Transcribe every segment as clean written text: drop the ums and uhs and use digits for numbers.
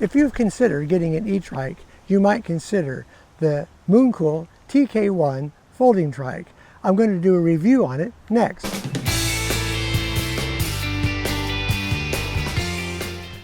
If you've considered getting an e-trike, you might consider the Mooncool TK-1 folding trike. I'm going to do a review on it next.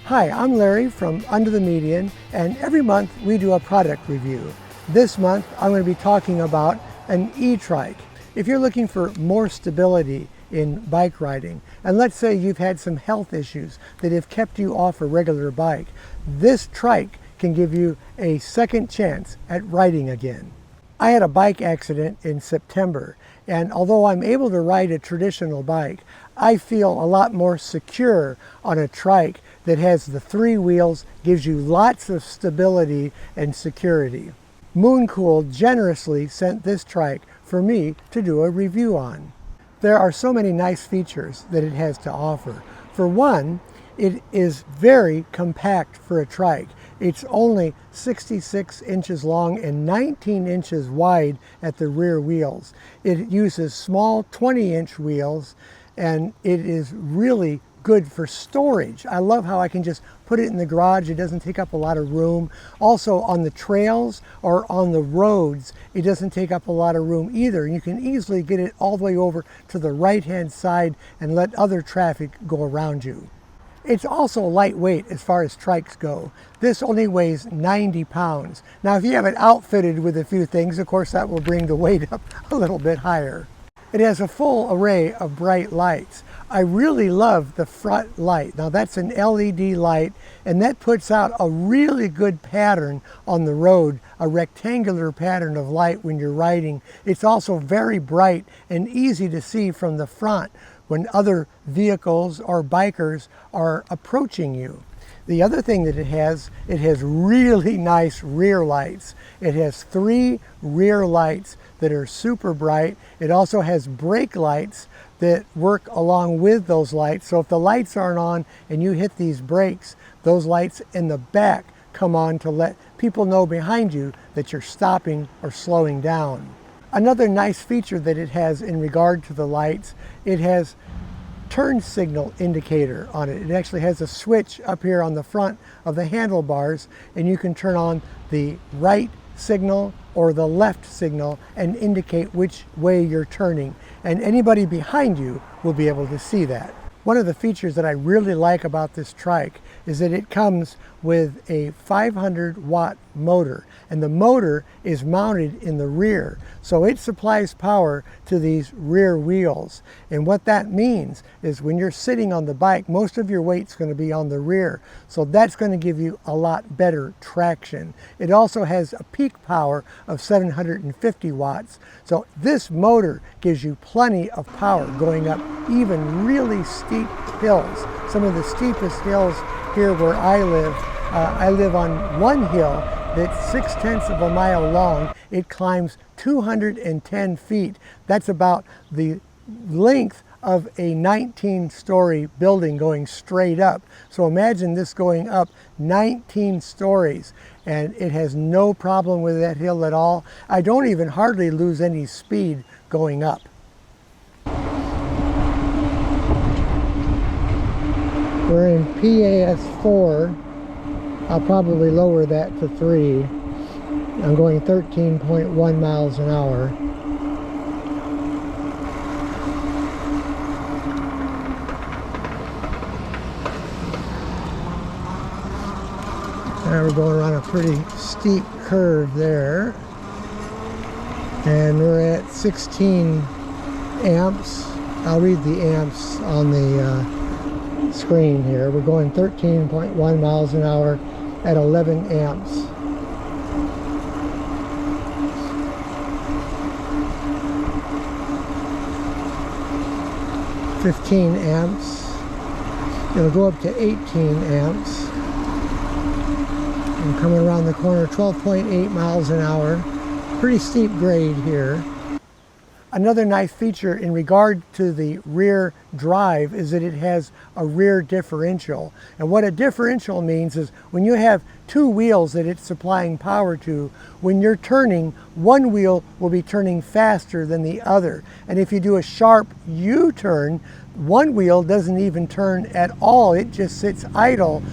Hi, I'm Larry from UnderTheMedian, and every month we do a product review. This month I'm going to be talking about an e-trike. If you're looking for more stability in bike riding, and let's say you've had some health issues that have kept you off a regular bike, this trike can give you a second chance at riding again. I had a bike accident in September, and although I'm able to ride a traditional bike, I feel a lot more secure on a trike that has the 3 wheels, gives you lots of stability and security. Mooncool generously sent this trike for me to do a review on. There are so many nice features that it has to offer. For one, it is very compact for a trike. It's only 66 inches long and 19 inches wide at the rear wheels. It uses small 20-inch wheels, and it is really good for storage. I love how I can just put it in the garage. It doesn't take up a lot of room. Also on the trails or on the roads, it doesn't take up a lot of room either. You can easily get it all the way over to the right-hand side and let other traffic go around you. It's also lightweight as far as trikes go. This only weighs 90 pounds. Now if you have it outfitted with a few things, of course that will bring the weight up a little bit higher. It has a full array of bright lights. I really love the front light. Now that's an LED light, and that puts out a really good pattern on the road, a rectangular pattern of light when you're riding. It's also very bright and easy to see from the front when other vehicles or bikers are approaching you. The other thing that it has really nice rear lights. It has 3 rear lights that are super bright. It also has brake lights that work along with those lights. So if the lights aren't on and you hit these brakes, those lights in the back come on to let people know behind you that you're stopping or slowing down. Another nice feature that it has in regard to the lights, it has turn signal indicator on it. It actually has a switch up here on the front of the handlebars, and you can turn on the right signal or the left signal and indicate which way you're turning, and anybody behind you will be able to see that. One of the features that I really like about this trike is that it comes with a 500-watt motor, and the motor is mounted in the rear, so it supplies power to these rear wheels. And what that means is when you're sitting on the bike, most of your weight's going to be on the rear, so that's going to give you a lot better traction. It also has a peak power of 750 watts, so this motor gives you plenty of power going up even really steep hills. Some of the steepest hills here where I live on one hill that's 0.6 of a mile long. It climbs 210 feet. That's about the length of a 19-story building going straight up. So imagine this going up 19 stories, and it has no problem with that hill at all. I don't even hardly lose any speed going up. We're in PAS 4. I'll probably lower that to 3. I'm going 13.1 miles an hour. Now we're going around a pretty steep curve there. And we're at 16 amps. I'll read the amps on the screen here. We're going 13.1 miles an hour at 11 amps. $15 amps. It'll go up to 18 amps. I'm coming around the corner, 12.8 miles an hour. Pretty steep grade here. Another nice feature in regard to the rear drive is that it has a rear differential. And what a differential means is when you have 2 wheels that it's supplying power to, when you're turning, one wheel will be turning faster than the other. And if you do a sharp U-turn, one wheel doesn't even turn at all. It just sits idle.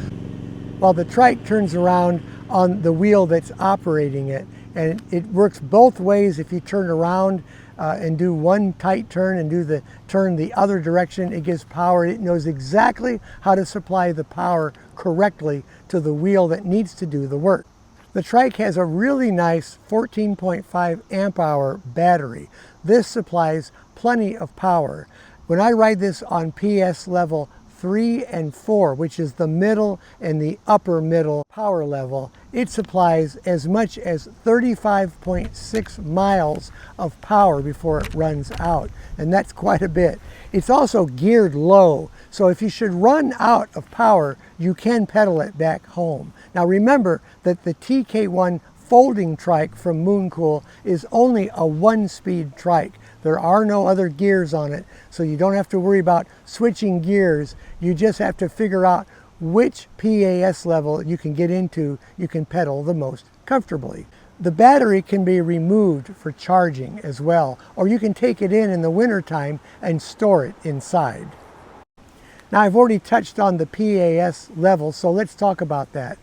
while the trike turns around on the wheel that's operating it. And it works both ways. If you turn around and do one tight turn and do the turn the other direction, it gives power. It knows exactly how to supply the power correctly to the wheel that needs to do the work. The trike has a really nice 14.5 amp hour battery. This supplies plenty of power. When I ride this on PS level 3 and 4, which is the middle and the upper middle power level, it supplies as much as 35.6 miles of power before it runs out, and that's quite a bit. It's also geared low, so if you should run out of power, you can pedal it back home. Now remember that the TK-1 folding trike from Mooncool is only a one-speed trike. There are no other gears on it, so you don't have to worry about switching gears. You just have to figure out which PAS level you can get into, you can pedal the most comfortably. The battery can be removed for charging as well, or you can take it in the wintertime and store it inside. Now I've already touched on the PAS level, so let's talk about that.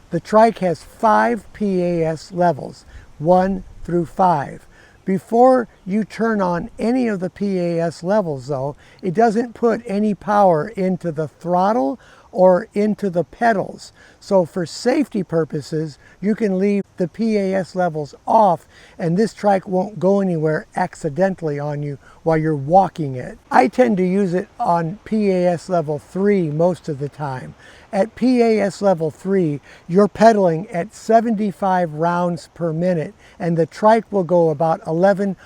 The trike has 5 PAS levels, 1 through 5. Before you turn on any of the PAS levels though, it doesn't put any power into the throttle or into the pedals. So for safety purposes, you can leave the PAS levels off and this trike won't go anywhere accidentally on you while you're walking it. I tend to use it on PAS level 3 most of the time. At PAS level 3, you're pedaling at 75 rounds per minute and the trike will go about 11.1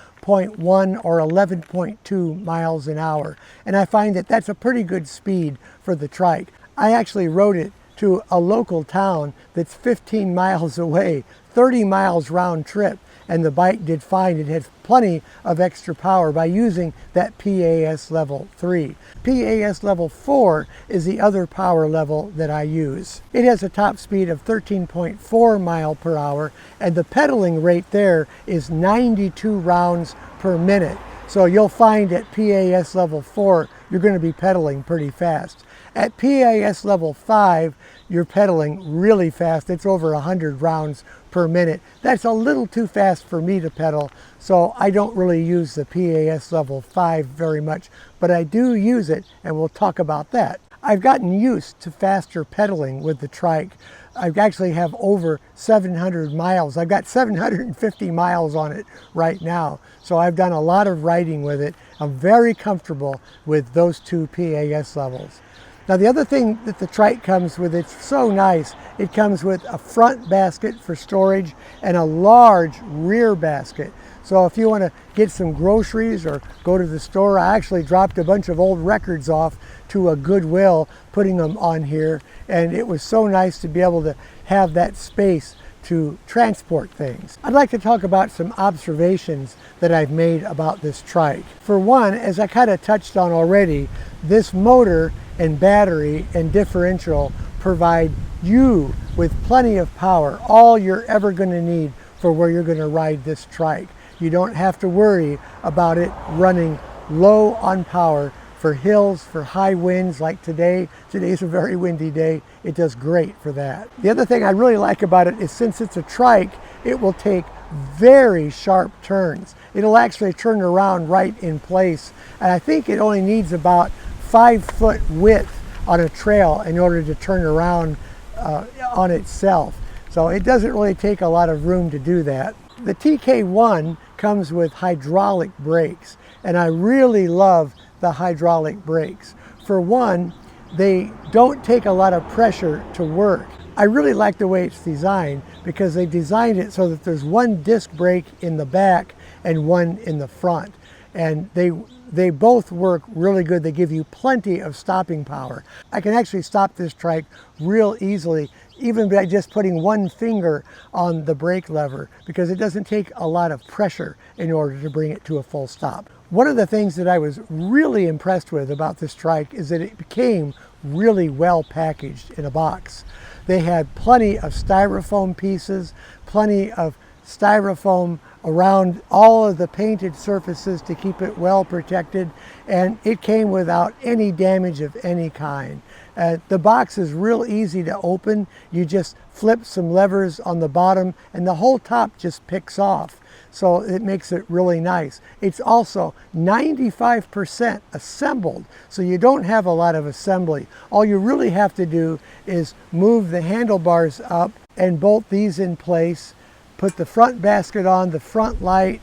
or 11.2 miles an hour. And I find that that's a pretty good speed for the trike. I actually rode it to a local town that's 15 miles away, 30 miles round trip, and the bike did fine. It had plenty of extra power by using that PAS level 3. PAS level 4 is the other power level that I use. It has a top speed of 13.4 mile per hour, and the pedaling rate there is 92 rounds per minute. So you'll find at PAS level 4, you're going to be pedaling pretty fast. At PAS level 5, you're pedaling really fast. It's over 100 rounds per minute. That's a little too fast for me to pedal, so I don't really use the PAS level 5 very much, but I do use it, and we'll talk about that. I've gotten used to faster pedaling with the trike. I actually have over 700 miles. I've got 750 miles on it right now. So I've done a lot of riding with it. I'm very comfortable with those two PAS levels. Now the other thing that the trike comes with, it's so nice, it comes with a front basket for storage and a large rear basket. So if you want to get some groceries or go to the store, I actually dropped a bunch of old records off to a Goodwill, putting them on here, and it was so nice to be able to have that space to transport things. I'd like to talk about some observations that I've made about this trike. For one, as I kind of touched on already, this motor and battery and differential provide you with plenty of power, all you're ever going to need for where you're going to ride this trike. You don't have to worry about it running low on power for hills, for high winds like today. Today's a very windy day. It does great for that. The other thing I really like about it is since it's a trike, it will take very sharp turns. It'll actually turn around right in place. And I think it only needs about 5 foot width on a trail in order to turn around on itself. So it doesn't really take a lot of room to do that. The TK-1 comes with hydraulic brakes, and I really love the hydraulic brakes. For one, they don't take a lot of pressure to work. I really like the way it's designed because they designed it so that there's one disc brake in the back and one in the front. And they both work really good. They give you plenty of stopping power. I can actually stop this trike real easily, even by just putting one finger on the brake lever, because it doesn't take a lot of pressure in order to bring it to a full stop. One of the things that I was really impressed with about this trike is that it came really well packaged in a box. They had plenty of styrofoam pieces, plenty of styrofoam around all of the painted surfaces to keep it well protected, and it came without any damage of any kind. The box is real easy to open. You just flip some levers on the bottom and the whole top just picks off. So it makes it really nice. It's also 95% assembled, so you don't have a lot of assembly. All you really have to do is move the handlebars up and bolt these in place, put the front basket on, the front light,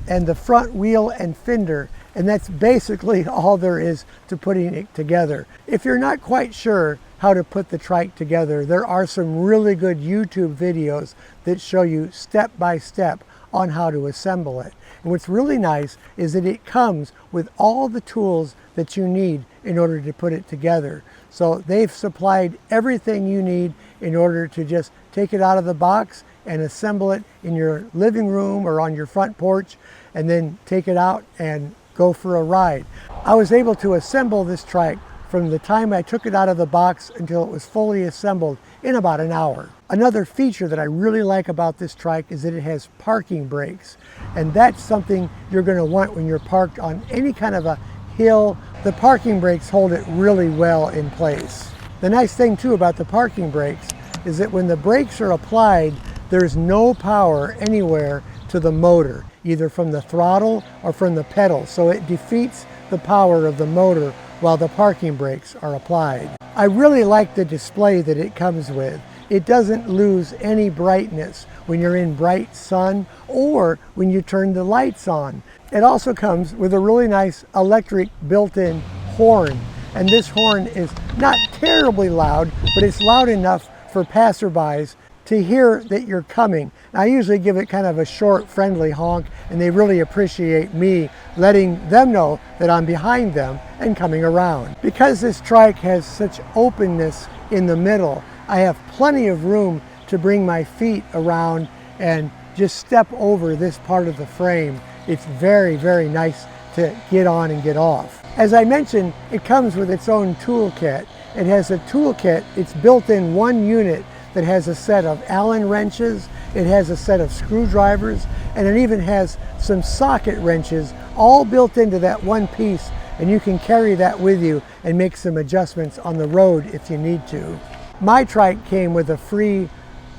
and the front wheel and fender, and that's basically all there is to putting it together. If you're not quite sure how to put the trike together, there are some really good YouTube videos that show you step by step on how to assemble it. And what's really nice is that it comes with all the tools that you need in order to put it together. So they've supplied everything you need in order to just take it out of the box and assemble it in your living room or on your front porch, and then take it out and go for a ride. I was able to assemble this trike from the time I took it out of the box until it was fully assembled in about an hour. Another feature that I really like about this trike is that it has parking brakes, and that's something you're going to want when you're parked on any kind of a hill. The parking brakes hold it really well in place. The nice thing too about the parking brakes is that when the brakes are applied, there's no power anywhere to the motor, either from the throttle or from the pedal, so it defeats the power of the motor while the parking brakes are applied. I really like the display that it comes with. It doesn't lose any brightness when you're in bright sun or when you turn the lights on. It also comes with a really nice electric built-in horn, and this horn is not terribly loud, but it's loud enough for passerbys to hear that you're coming. I usually give it kind of a short, friendly honk, and they really appreciate me letting them know that I'm behind them and coming around. Because this trike has such openness in the middle, I have plenty of room to bring my feet around and just step over this part of the frame. It's very, very nice to get on and get off. As I mentioned, it comes with its own toolkit. It has a toolkit, it's built in one unit that has a set of Allen wrenches, it has a set of screwdrivers, and it even has some socket wrenches all built into that one piece, and you can carry that with you and make some adjustments on the road if you need to. My trike came with a free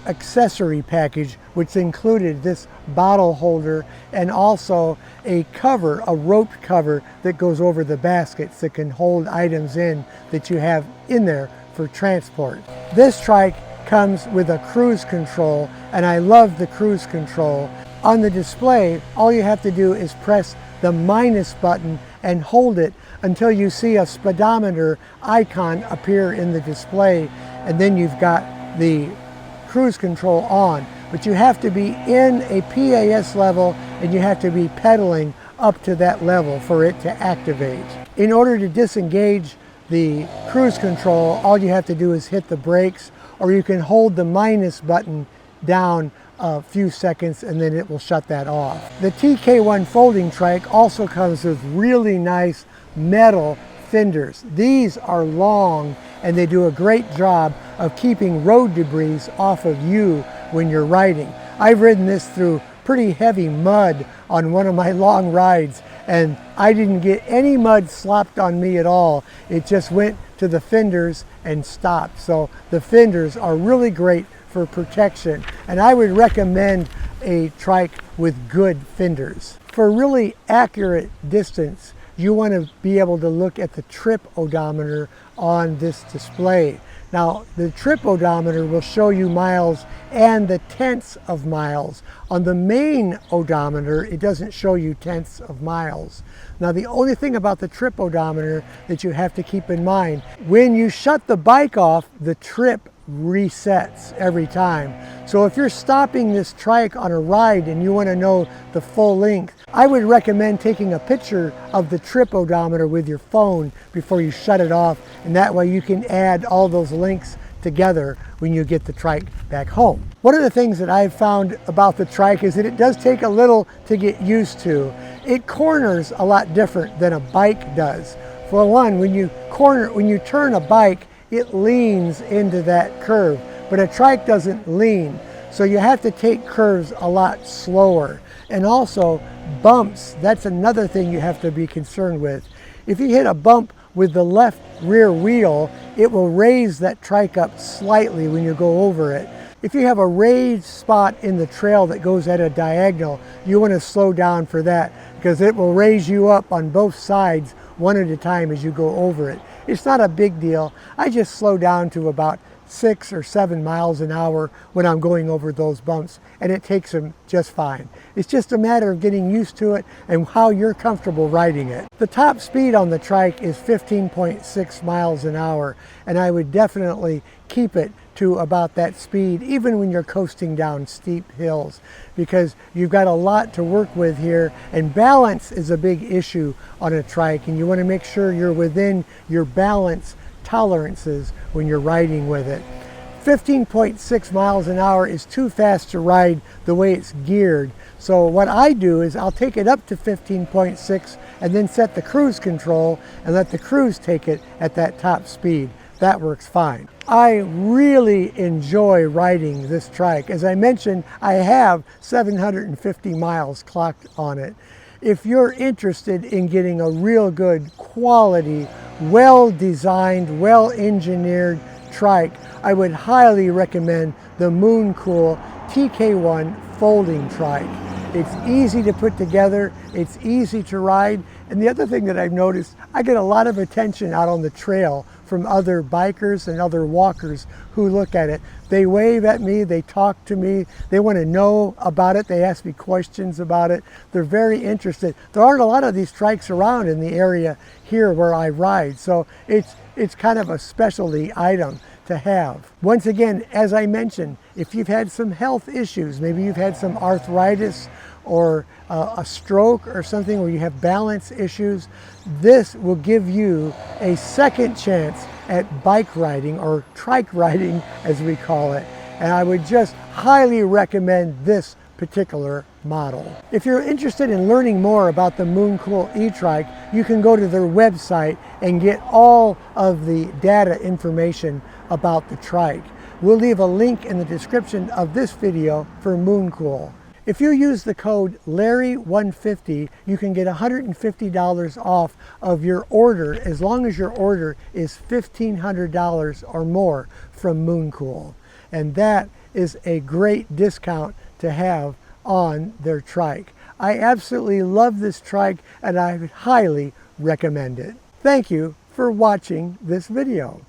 accessory package which included this bottle holder and also a cover, a roped cover that goes over the baskets that can hold items in that you have in there for transport. This trike comes with a cruise control, and I love the cruise control. On the display, all you have to do is press the minus button and hold it until you see a speedometer icon appear in the display, and then you've got the cruise control on. But you have to be in a PAS level, and you have to be pedaling up to that level for it to activate. In order to disengage the cruise control, all you have to do is hit the brakes, or you can hold the minus button down a few seconds and then it will shut that off. The TK-1 folding trike also comes with really nice metal fenders. These are long and they do a great job of keeping road debris off of you when you're riding. I've ridden this through pretty heavy mud on one of my long rides, and I didn't get any mud slopped on me at all. It just went to the fenders and stopped. So the fenders are really great for protection, and I would recommend a trike with good fenders. For really accurate distance, you want to be able to look at the trip odometer on this display. Now, the trip odometer will show you miles and the tenths of miles. On the main odometer, it doesn't show you tenths of miles. Now, the only thing about the trip odometer that you have to keep in mind, when you shut the bike off, the trip resets every time. So if you're stopping this trike on a ride and you want to know the full length, I would recommend taking a picture of the trip odometer with your phone before you shut it off, and that way you can add all those links together when you get the trike back home. One of the things that I've found about the trike is that it does take a little to get used to. It corners a lot different than a bike does. For one, when you turn a bike, it leans into that curve, but a trike doesn't lean. So you have to take curves a lot slower. And also bumps, that's another thing you have to be concerned with. If you hit a bump with the left rear wheel, it will raise that trike up slightly when you go over it. If you have a raised spot in the trail that goes at a diagonal, you want to slow down for that because it will raise you up on both sides one at a time as you go over it. It's not a big deal. I just slow down to about 6 or 7 miles an hour when I'm going over those bumps, and it takes them just fine. It's just a matter of getting used to it and how you're comfortable riding it. The top speed on the trike is 15.6 miles an hour, and I would definitely keep it to about that speed even when you're coasting down steep hills, because you've got a lot to work with here, and balance is a big issue on a trike, and you want to make sure you're within your balance tolerances when you're riding with it. 15.6 miles an hour is too fast to ride the way it's geared. So what I do is I'll take it up to 15.6 and then set the cruise control and let the cruise take it at that top speed. That works fine. I really enjoy riding this trike. As I mentioned, I have 750 miles clocked on it. If you're interested in getting a real good quality, well-designed, well-engineered trike, I would highly recommend the Mooncool TK-1 folding trike. It's easy to put together, it's easy to ride, and the other thing that I've noticed, I get a lot of attention out on the trail from other bikers and other walkers who look at it. They wave at me, they talk to me, they want to know about it, they ask me questions about it. They're very interested. There aren't a lot of these trikes around in the area here where I ride, so it's kind of a specialty item to have. Once again, as I mentioned, if you've had some health issues, maybe you've had some arthritis or a stroke or something where you have balance issues, this will give you a second chance at bike riding, or trike riding as we call it. And I would just highly recommend this particular model. If you're interested in learning more about the Mooncool e-trike, you can go to their website and get all of the data information about the trike. We'll leave a link in the description of this video for Mooncool. If you use the code Larry150, you can get $150 off of your order as long as your order is $1,500 or more from Mooncool. And that is a great discount to have on their trike. I absolutely love this trike and I would highly recommend it. Thank you for watching this video.